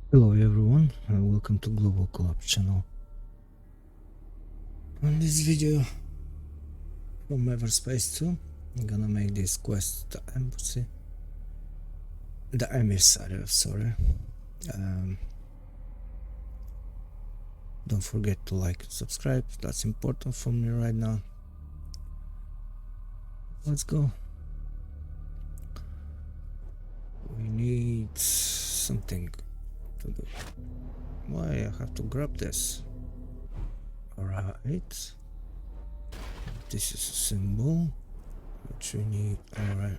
Hello everyone and welcome to Global Collab channel. On this video from EVERSPACE 2, I'm gonna make this quest, the Emissary, sorry. Don't forget to like and subscribe, that's important for me right now. Let's go. We need something to do. Why I have to grab this? Alright. This is a symbol which we need. Alright.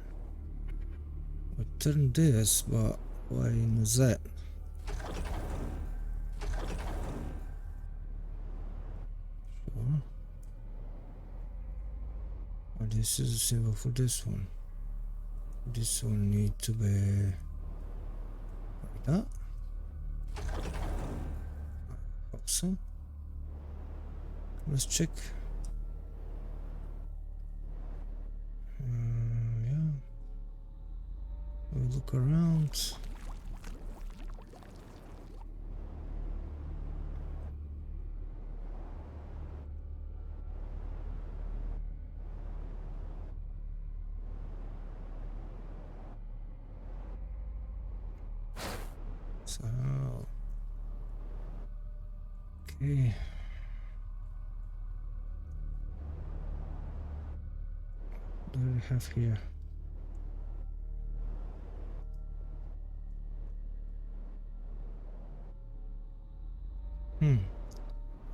We turn this, but why in Z? Sure. Oh, this is a symbol for this one. This one need to be like that. Also, let's check. Yeah, we look around. So, okay. What do we have here?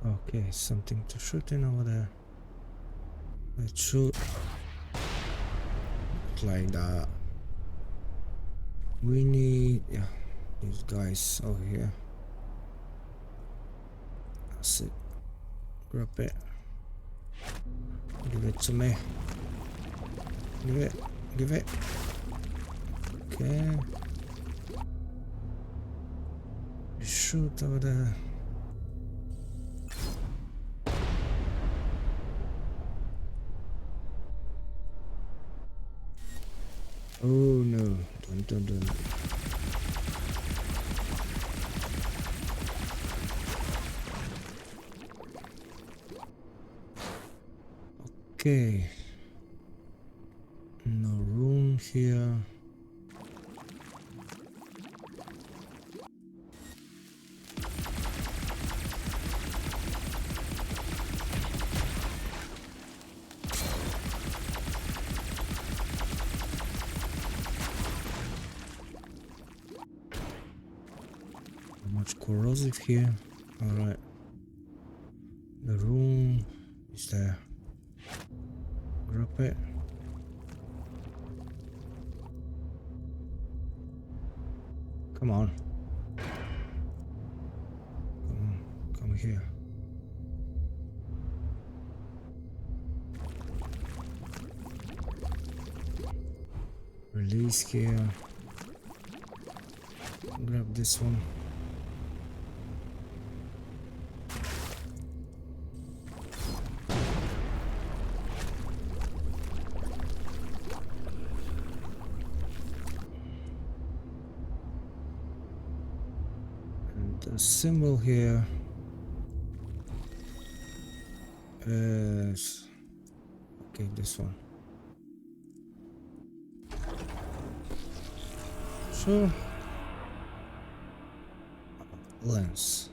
Okay, something to shoot in over there. Let's shoot like that. We need, yeah, these guys over here. That's it. Grab it. Give it to me. Give it. Give it. Okay. Shoot over there. Oh no. Dun. Okay. No room here. Much corrosive here. Alright. The room is there. Grab it. Come on. Come here. Release here. Grab this one. And the symbol here is okay, this one. Sure. Lens.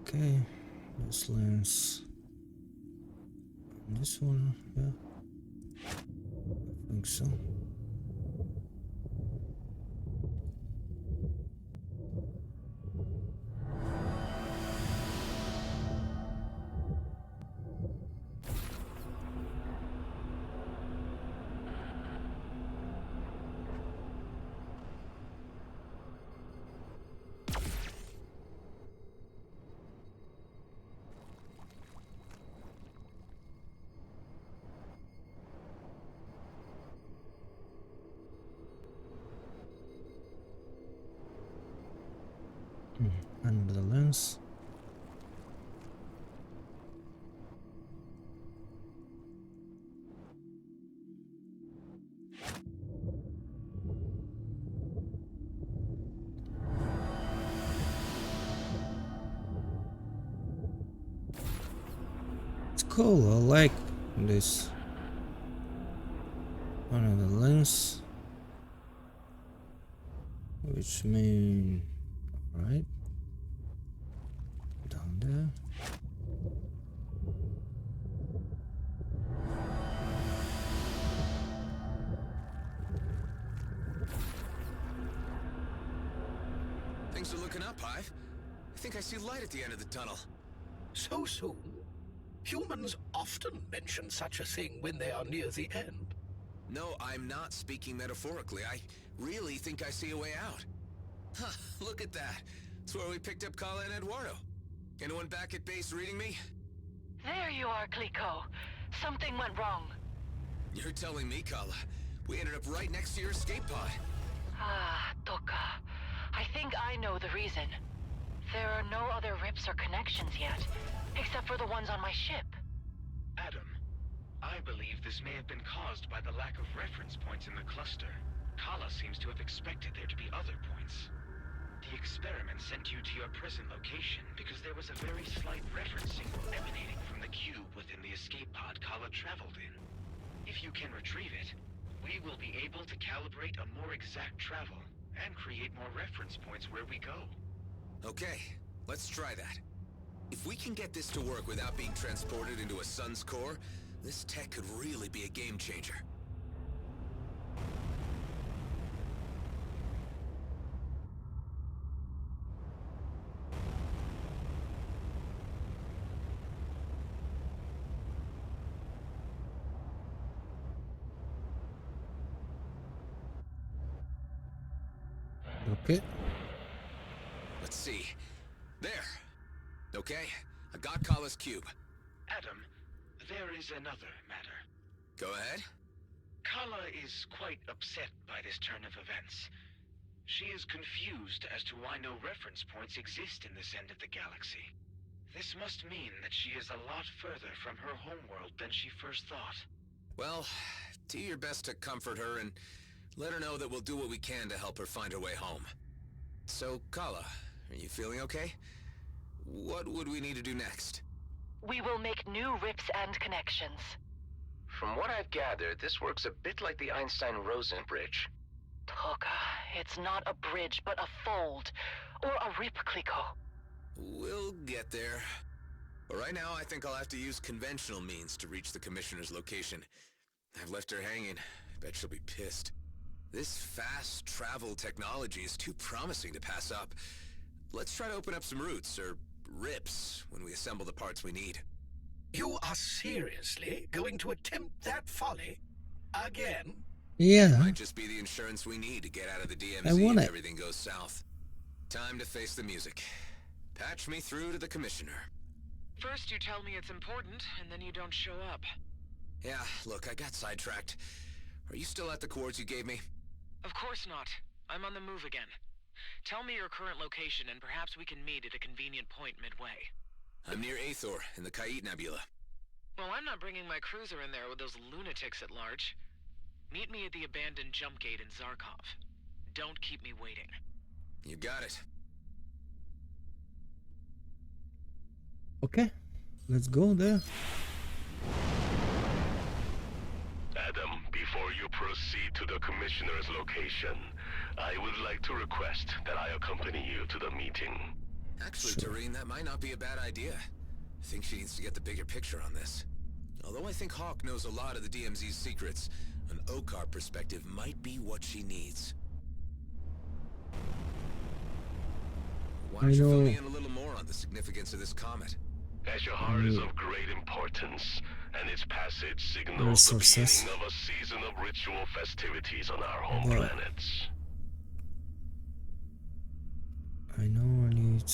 Okay, this lens. This one, yeah. I think so. Another lens. cool. I like this. One of the lens, which mean, right down there. Things are looking up, Hive. I think I see light at the end of the tunnel. So soon? Humans often mention such a thing when they are near the end. No, I'm not speaking metaphorically. I really think I see a way out. Huh, look at that. It's where we picked up Kala and Eduardo. Anyone back at base reading me? There you are, Clico. Something went wrong. You're telling me, Kala. We ended up right next to your escape pod. Ah, Toka. I think I know the reason. There are no other rips or connections yet, except for the ones on my ship. Adam, I believe this may have been caused by the lack of reference points in the cluster. Kala seems to have expected there to be other points. The experiment sent you to your present location because there was a very slight reference symbol emanating from the cube within the escape pod Kala traveled in. If you can retrieve it, we will be able to calibrate a more exact travel and create more reference points where we go. Okay, let's try that. If we can get this to work without being transported into a sun's core, this tech could really be a game changer. Okay. Let's see. There. Okay, I got Kala's cube. Adam, there is another matter. Go ahead. Kala is quite upset by this turn of events. She is confused as to why no reference points exist in this end of the galaxy. This must mean that she is a lot further from her homeworld than she first thought. Well, do your best to comfort her and let her know that we'll do what we can to help her find her way home. So, Kala, are you feeling okay? What would we need to do next? We will make new rips and connections. From what I've gathered, this works a bit like the Einstein-Rosen bridge. Toka, it's not a bridge, but a fold. Or a rip, Clico. We'll get there. But right now, I think I'll have to use conventional means to reach the Commissioner's location. I've left her hanging. I bet she'll be pissed. This fast travel technology is too promising to pass up. Let's try to open up some routes, or rips, when we assemble the parts we need. You are seriously going to attempt that folly? Again? Yeah. Might just be the insurance we need to get out of the I DMZ want if it. everything goes south. Time to face the music. Patch me through to the Commissioner. First you tell me it's important, and then you don't show up. Yeah, look, I got sidetracked. Are you still at the coords you gave me? Of course not. I'm on the move again. Tell me your current location, and perhaps we can meet at a convenient point midway. I'm near Aethor, in the Kait Nebula. Well, I'm not bringing my cruiser in there with those lunatics at large. Meet me at the abandoned jump gate in Zarkov. Don't keep me waiting. You got it. Okay. Let's go there. Adam, before you proceed to the Commissioner's location, I would like to request that I accompany you to the meeting. Actually, Tareen, that might not be a bad idea. I think she needs to get the bigger picture on this. Although I think Hawk knows a lot of the DMZ's secrets, an OCAR perspective might be what she needs. Why don't you fill me in a little more on the significance of this comet? Ashahar is of great importance, and its passage signals the beginning of a season of ritual festivities on our home planets. I know I need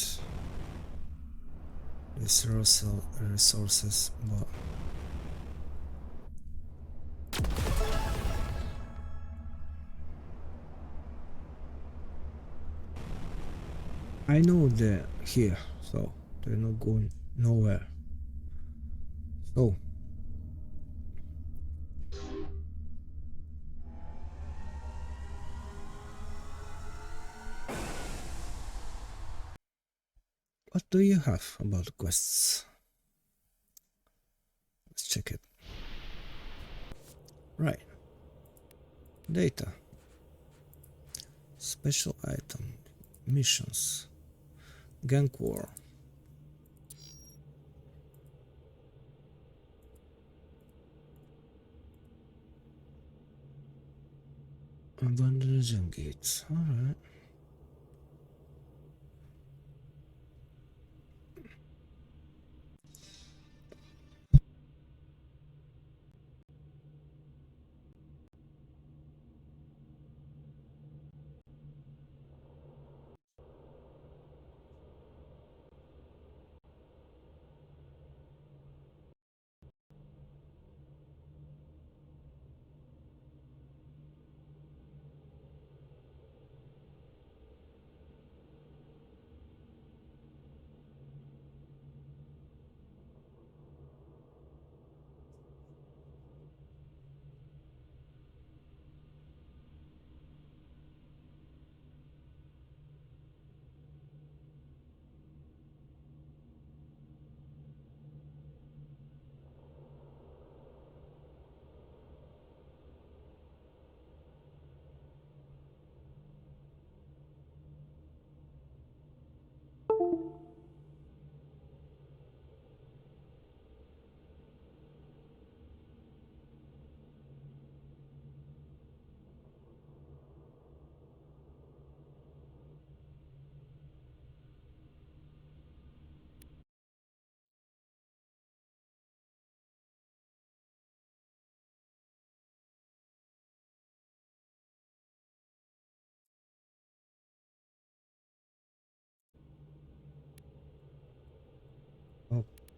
these resources, but I know they're here, so they're not going nowhere. So what do you have about quests? Let's check it. Right. Data. Special item. Missions. Gang war. Abandoned gates. Alright.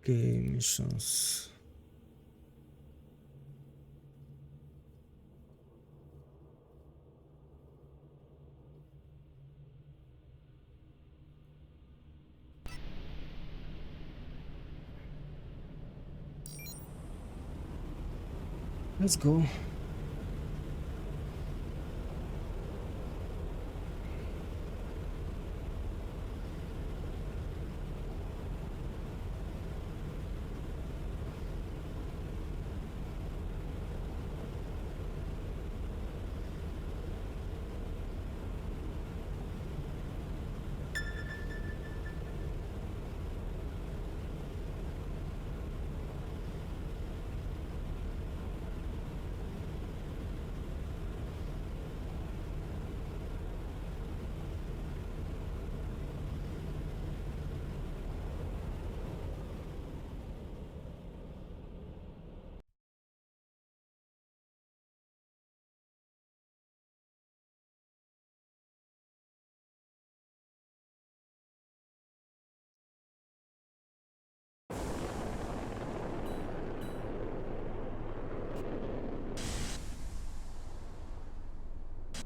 Okay, missions. Let's go.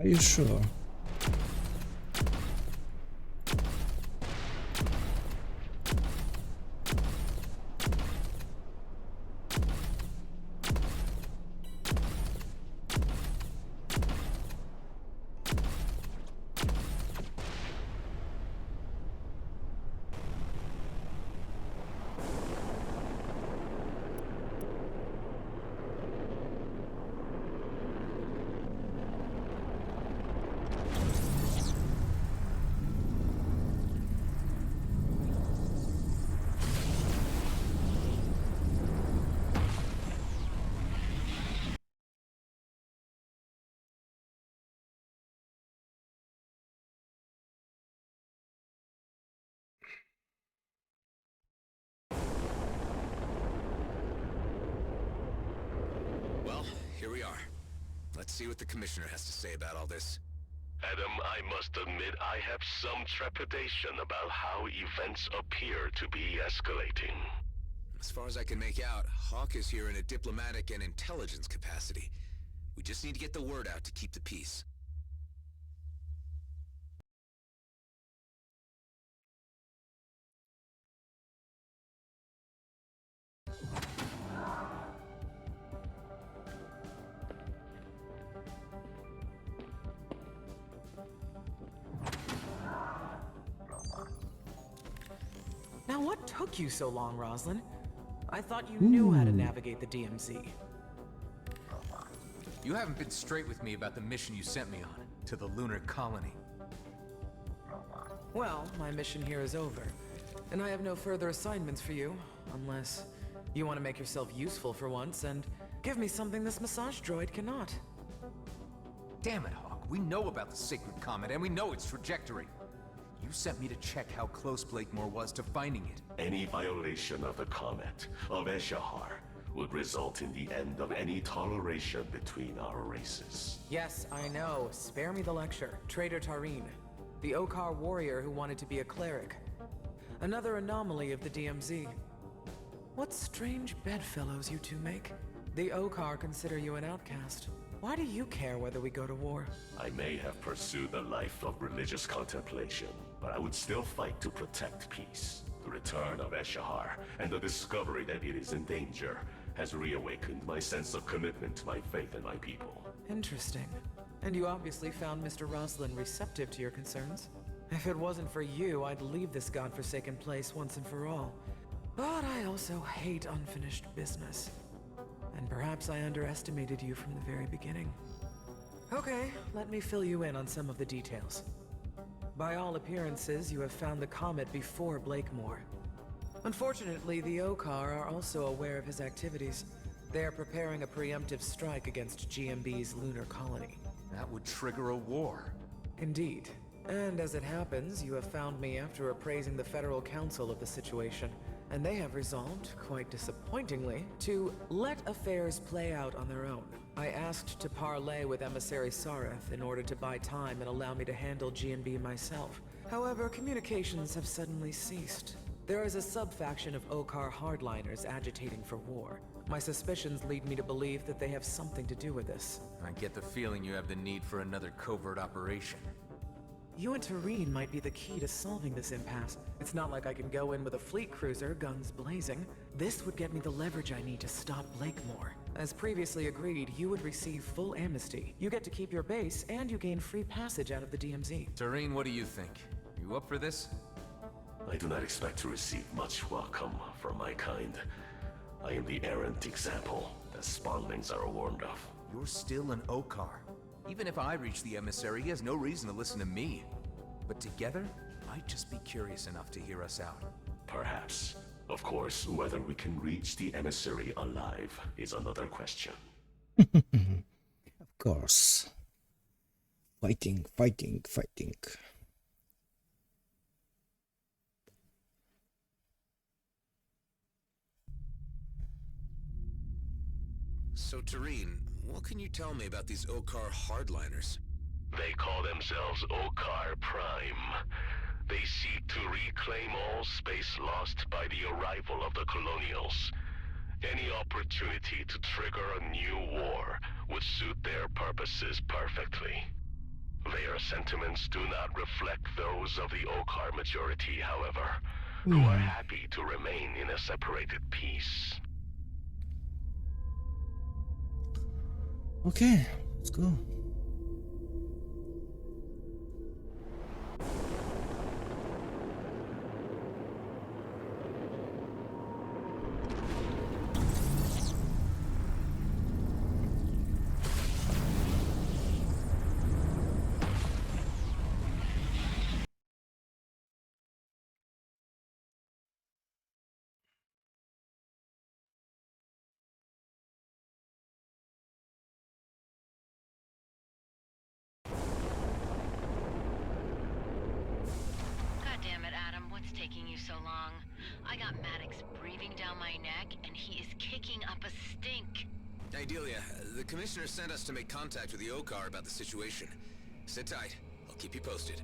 Are you sure? Well, here we are. Let's see what the Commissioner has to say about all this. Adam, I must admit I have some trepidation about how events appear to be escalating. As far as I can make out, Hawk is here in a diplomatic and intelligence capacity. We just need to get the word out to keep the peace. Now what took you so long, Roslyn? I thought you knew how to navigate the DMZ. You haven't been straight with me about the mission you sent me on, to the lunar colony. Well, my mission here is over, and I have no further assignments for you, unless you want to make yourself useful for once and give me something this massage droid cannot. Damn it, Hawk. We know about the Sacred Comet, and we know its trajectory. You sent me to check how close Blakemore was to finding it. Any violation of the comet of Eshahar would result in the end of any toleration between our races. Yes, I know. Spare me the lecture. Traitor Tareen, the Okar warrior who wanted to be a cleric. Another anomaly of the DMZ. What strange bedfellows you two make. The Okar consider you an outcast. Why do you care whether we go to war? I may have pursued a life of religious contemplation, but I would still fight to protect peace. The return of Eshahar and the discovery that it is in danger has reawakened my sense of commitment to my faith and my people. Interesting. And you obviously found Mr. Roslin receptive to your concerns. If it wasn't for you, I'd leave this godforsaken place once and for all. But I also hate unfinished business. And perhaps I underestimated you from the very beginning. Okay, let me fill you in on some of the details. By all appearances, you have found the comet before Blakemore. Unfortunately, the Okar are also aware of his activities. They are preparing a preemptive strike against GMB's lunar colony. That would trigger a war. Indeed. And as it happens, you have found me after appraising the Federal Council of the situation, and they have resolved, quite disappointingly, to let affairs play out on their own. I asked to parley with Emissary Sareth in order to buy time and allow me to handle GMB myself. However, communications have suddenly ceased. There is a sub-faction of Okar hardliners agitating for war. My suspicions lead me to believe that they have something to do with this. I get the feeling you have the need for another covert operation. You and Tareen might be the key to solving this impasse. It's not like I can go in with a fleet cruiser, guns blazing. This would get me the leverage I need to stop Blakemore. As previously agreed, you would receive full amnesty. You get to keep your base, and you gain free passage out of the DMZ. Tareen, what do you think? You up for this? I do not expect to receive much welcome from my kind. I am the errant example that spawnlings are warned of. You're still an Okar. Even if I reach the Emissary, he has no reason to listen to me. But together, I'd just be curious enough to hear us out. Perhaps. Of course, whether we can reach the Emissary alive is another question. Of course. Fighting, fighting, fighting. So, Tareen, what can you tell me about these Okar hardliners? They call themselves Okar Prime. They seek to reclaim all space lost by the arrival of the Colonials. Any opportunity to trigger a new war would suit their purposes perfectly. Their sentiments do not reflect those of the Okar majority, however, who are happy to remain in a separated peace. Okay, let's go. Taking you so long. I got Maddox breathing down my neck, and he is kicking up a stink. Hey, Delia, the Commissioner sent us to make contact with the Okar about the situation. Sit tight. I'll keep you posted.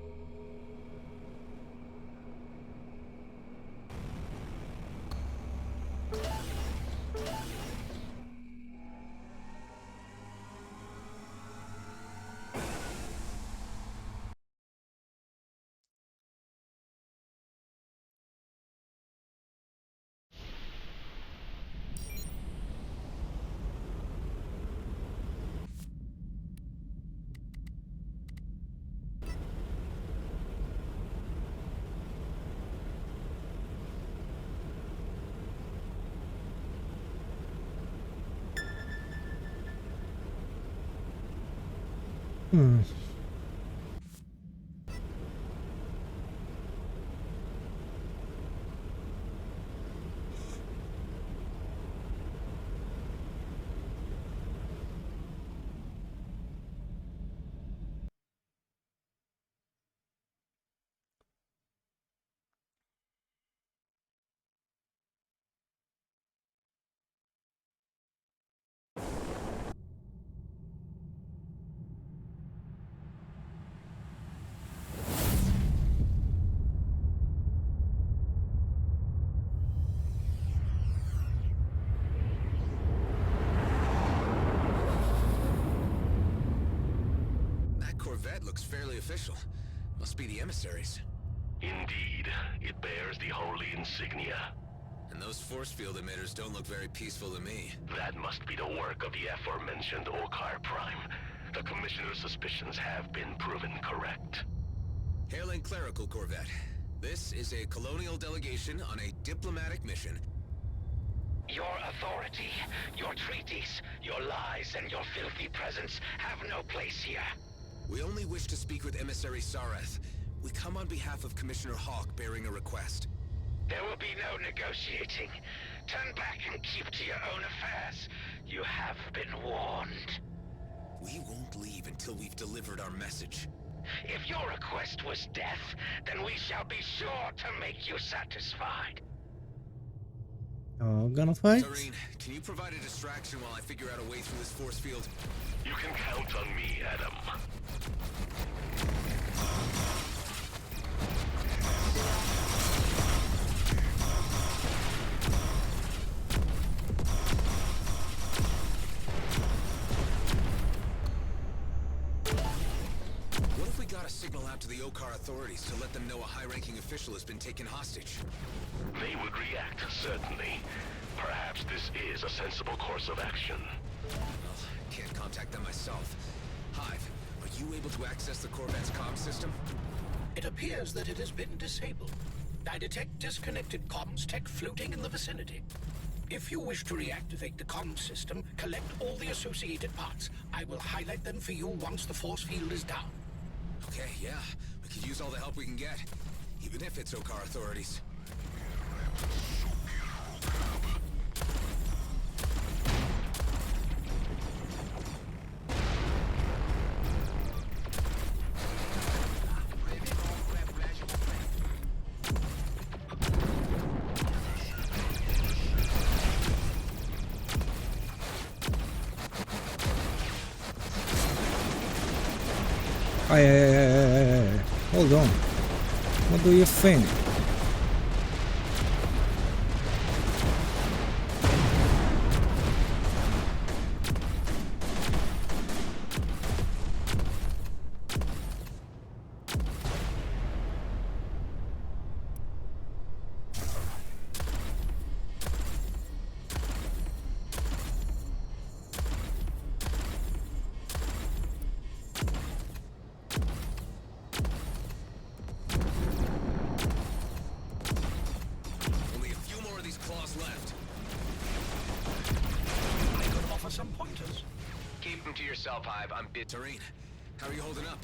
That Corvette looks fairly official. Must be the Emissaries. Indeed, it bears the holy insignia. And those force field emitters don't look very peaceful to me. That must be the work of the aforementioned Okar Prime. The Commissioner's suspicions have been proven correct. Hailing Clerical Corvette. This is a colonial delegation on a diplomatic mission. Your authority, your treaties, your lies, and your filthy presence have no place here. We only wish to speak with Emissary Sareth. We come on behalf of Commissioner Hawk bearing a request. There will be no negotiating. Turn back and keep to your own affairs. You have been warned. We won't leave until we've delivered our message. If your request was death, then we shall be sure to make you satisfied. Gonna fight? Doreen, can you provide a distraction while I figure out a way through this force field? You can count on me, Adam. What if we got a signal out to the Okar authorities to let them know a high-ranking official has been taken hostage? They would react, certainly. Perhaps this is a sensible course of action. Well, can't contact them myself. Hive, are you able to access the Corvette's comm system? It appears that it has been disabled. I detect disconnected comms tech floating in the vicinity. If you wish to reactivate the comms system, collect all the associated parts. I will highlight them for you once the force field is down. Okay, yeah. We could use all the help we can get. Even if it's Okar authorities. Hey, hold on. What do you think? Only a few more of these claws left. I could offer some pointers. Keep them to yourself, Hive. I'm bit. Doreen, how are you holding up?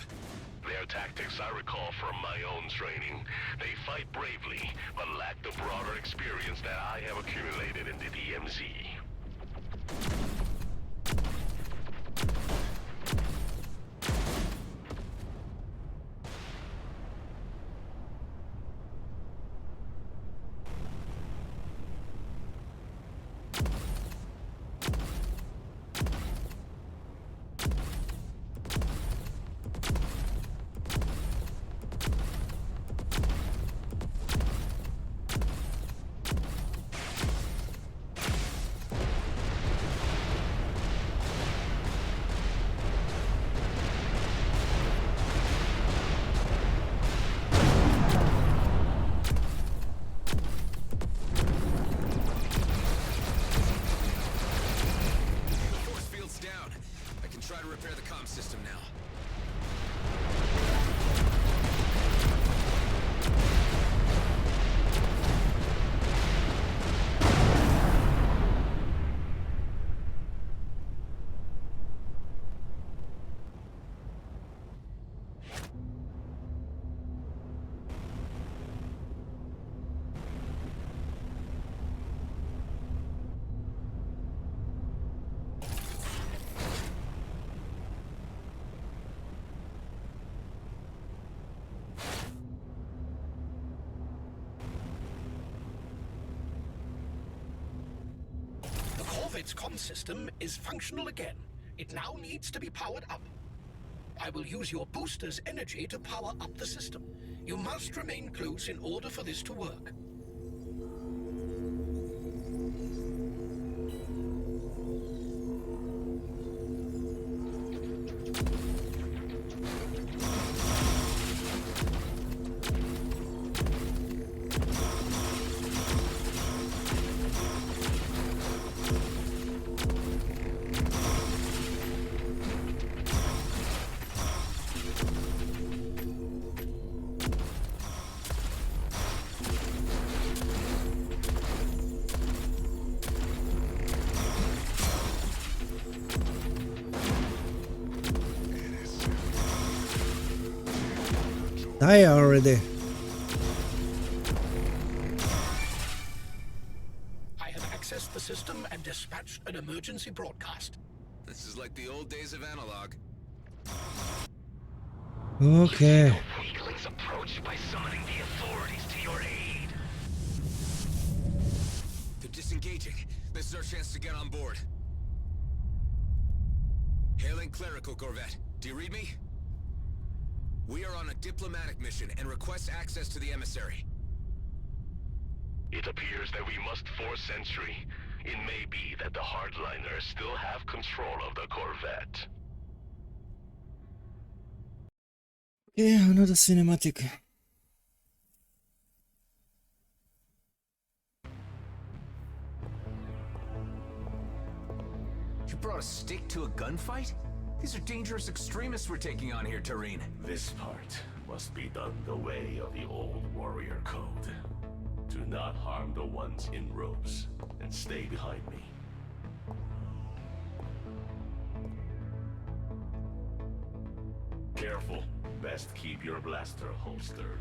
Their tactics I recall from my own training. They fight bravely, but lack the broader experience that I have accumulated in the DMZ. Corvette's comm system is functional again. It now needs to be powered up. I will use your booster's energy to power up the system. You must remain close in order for this to work. Die already. I have accessed the system and dispatched an emergency broadcast. This is like the old days of analog. Okay. Weaklings approach by summoning the authorities to your aid. They're disengaging. This is our chance to get on board. Hailing clerical corvette. Do you read me? We are on a diplomatic mission and request access to the emissary. It appears that we must force entry. It may be that the hardliners still have control of the corvette. Okay, another cinematic. You brought a stick to a gunfight? These are dangerous extremists we're taking on here, Tareen. This part must be done the way of the old warrior code. Do not harm the ones in robes, and stay behind me. Careful. Best keep your blaster holstered.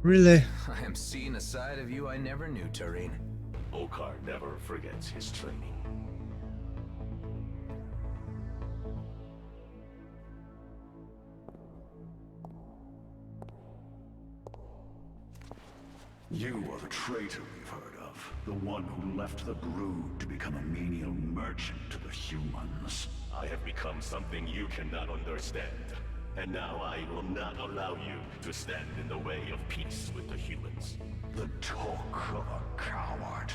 Really? I am seeing a side of you I never knew, Tareen. Okar never forgets his training. You are the traitor we've heard of. The one who left the brood to become a menial merchant to the humans. I have become something you cannot understand. And now I will not allow you to stand in the way of peace with the humans. The talk of a coward.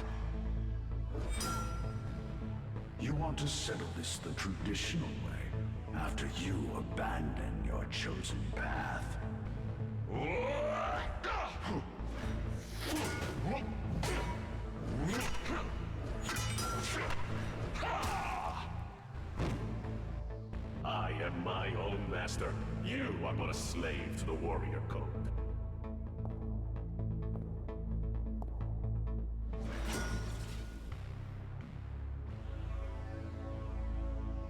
You want to settle this the traditional way, after you abandon your chosen path. I am my own master. You are but a slave to the warrior code.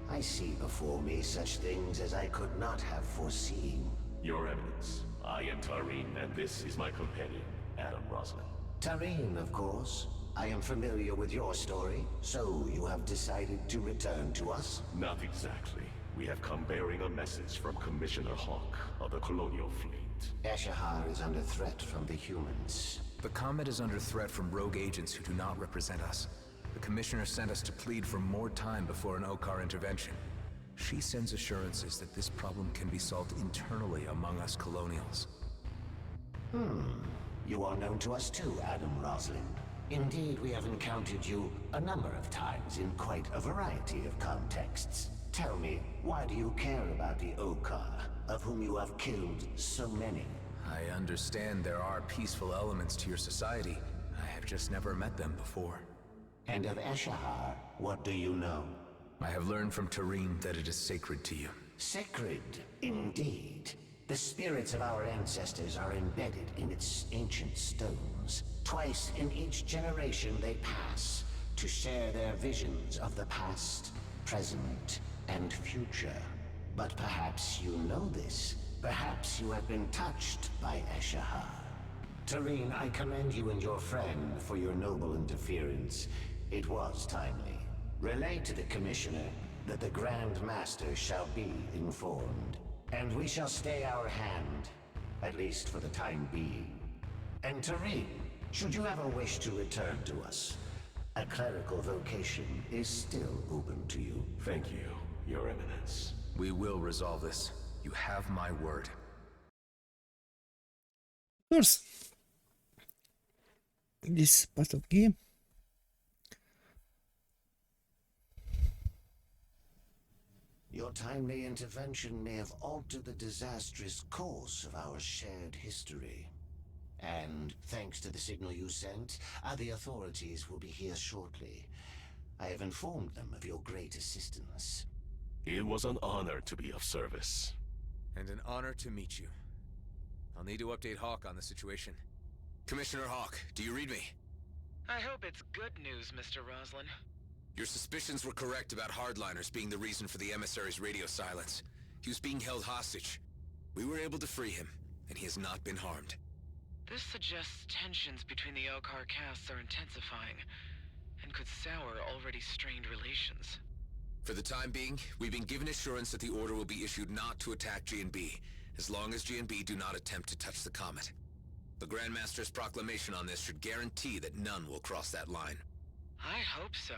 I see before me such things as I could not have foreseen. Your evidence. I am Tareen, and this is my companion, Adam Roslin. Tareen, of course. I am familiar with your story, so you have decided to return to us? Not exactly. We have come bearing a message from Commissioner Hawk of the Colonial Fleet. Eshahar is under threat from the humans. The Comet is under threat from rogue agents who do not represent us. The Commissioner sent us to plead for more time before an Okar intervention. She sends assurances that this problem can be solved internally among us Colonials. You are known to us too, Adam Roslin. Indeed, we have encountered you a number of times in quite a variety of contexts. Tell me, why do you care about the Okar, of whom you have killed so many? I understand there are peaceful elements to your society. I have just never met them before. And of Eshahar, what do you know? I have learned from Tareen that it is sacred to you. Sacred, indeed. The spirits of our ancestors are embedded in its ancient stones. Twice in each generation they pass to share their visions of the past, present, and future. But perhaps you know this, Perhaps you have been touched by Eshahar. Tareen, I commend you and your friend for your noble interference. It was timely. Relay to the Commissioner that the Grand Master shall be informed. And we shall stay our hand, at least for the time being. And Tareen, should you ever wish to return to us, a clerical vocation is still open to you. Thank you, Your Eminence. We will resolve this. You have my word. Of course. This is part of game. Your timely intervention may have altered the disastrous course of our shared history. And thanks to the signal you sent, the authorities will be here shortly. I have informed them of your great assistance. It was an honor to be of service. And an honor to meet you. I'll need to update Hawk on the situation. Commissioner Hawk, do you read me? I hope it's good news, Mr. Roslin. Your suspicions were correct about Hardliners being the reason for the Emissary's radio silence. He was being held hostage. We were able to free him, and he has not been harmed. This suggests tensions between the Okar castes are intensifying, and could sour already strained relations. For the time being, we've been given assurance that the order will be issued not to attack G&B, as long as G&B do not attempt to touch the comet. The Grandmaster's proclamation on this should guarantee that none will cross that line. I hope so.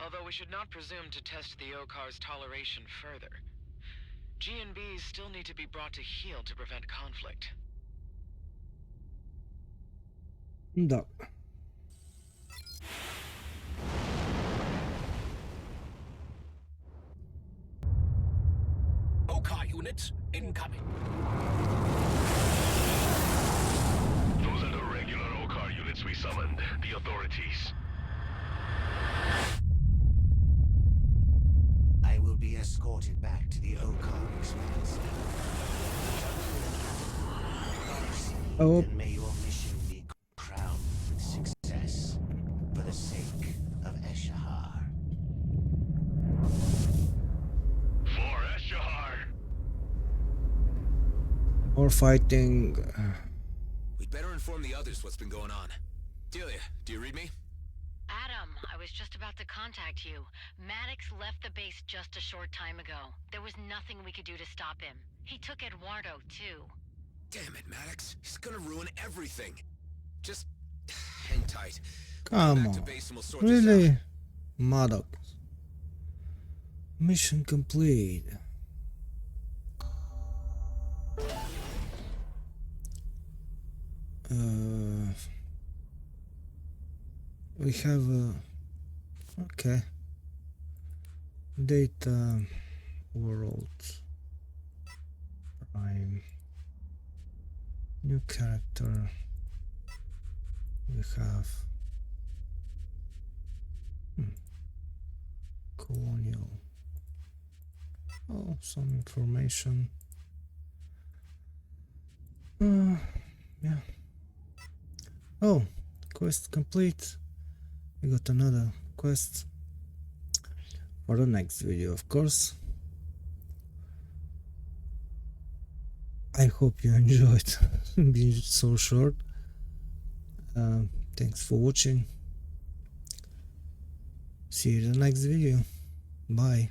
Although we should not presume to test the Okar's toleration further. G&Bs still need to be brought to heel to prevent conflict. Да. Okar units incoming. Those are the regular Okar units we summoned. The authorities. I will be escorted back to the Okar expanse. Oh. And may your mission be crowned with success for the sake of Eshahar. For Eshahar! More fighting. We'd better inform the others what's been going on. Delia, do you read me? Adam, I was just about to contact you. Maddox left the base just a short time ago. There was nothing we could do to stop him. He took Eduardo, too. Damn it, Maddox. He's gonna ruin everything. Just hang tight. Come Back to on. base and we'll sort this Really? out. Maddox. Mission complete. We have okay. Data world prime new character. We have colonial. Oh, some information. Yeah. Oh, quest complete. We got another quest for the next video, of course. I hope you enjoyed being so short. Thanks for watching. See you in the next video. Bye.